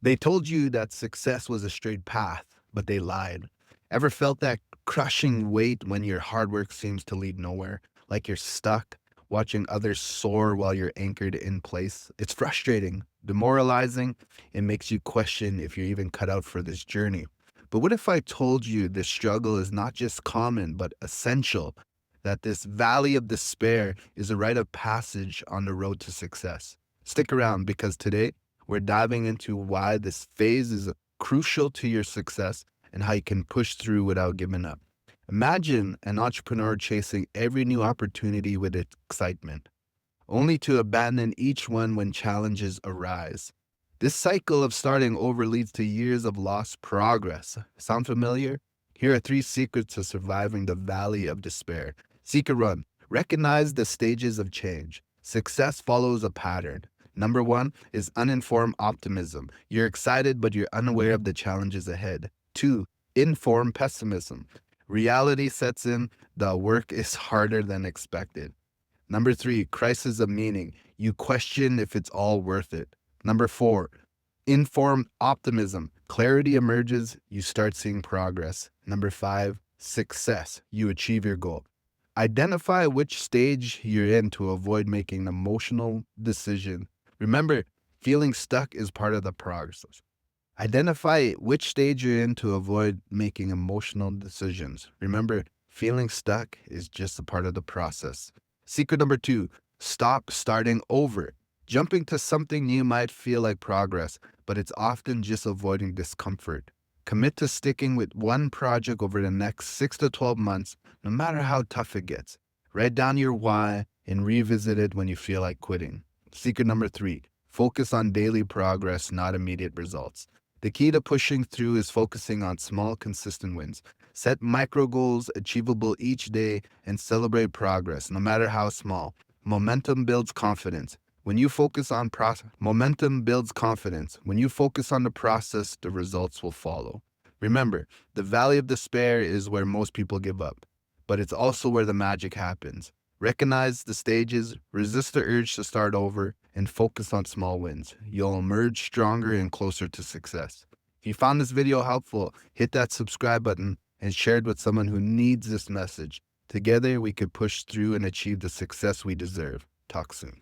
They told you that success was a straight path, but they lied. Ever felt that crushing weight when your hard work seems to lead nowhere? Like you're stuck, watching others soar while you're anchored in place? It's frustrating, demoralizing. It makes you question if you're even cut out for this journey. But what if I told you this struggle is not just common, but essential? That this valley of despair is a rite of passage on the road to success. Stick around because today we're diving into why this phase is crucial to your success and how you can push through without giving up. Imagine an entrepreneur chasing every new opportunity with excitement, only to abandon each one when challenges arise. This cycle of starting over leads to years of lost progress. Sound familiar? Here are three secrets to surviving the valley of despair. Secret one: recognize the stages of change. Success follows a pattern. Number one is uninformed optimism. You're excited, but you're unaware of the challenges ahead. Two, informed pessimism. Reality sets in, the work is harder than expected. Number three, crisis of meaning. You question if it's all worth it. Number four, informed optimism. Clarity emerges, you start seeing progress. Number five, success. You achieve your goal. Identify which stage you're in to avoid making an emotional decision. Remember, feeling stuck is part of the process. Identify which stage you're in to avoid making emotional decisions. Remember, feeling stuck is just a part of the process. Secret number two: stop starting over. Jumping to something new might feel like progress, but it's often just avoiding discomfort. Commit to sticking with one project over the next 6 to 12 months, no matter how tough it gets. Write down your why and revisit it when you feel like quitting. Secret number three: focus on daily progress, not immediate results. The key to pushing through is focusing on small, consistent wins. Set micro goals achievable each day and celebrate progress, no matter how small. Momentum builds confidence. Momentum builds confidence. When you focus on the process, the results will follow. Remember, the valley of despair is where most people give up, but it's also where the magic happens. Recognize the stages, resist the urge to start over, and focus on small wins. You'll emerge stronger and closer to success. If you found this video helpful, hit that subscribe button and share it with someone who needs this message. Together, we could push through and achieve the success we deserve. Talk soon.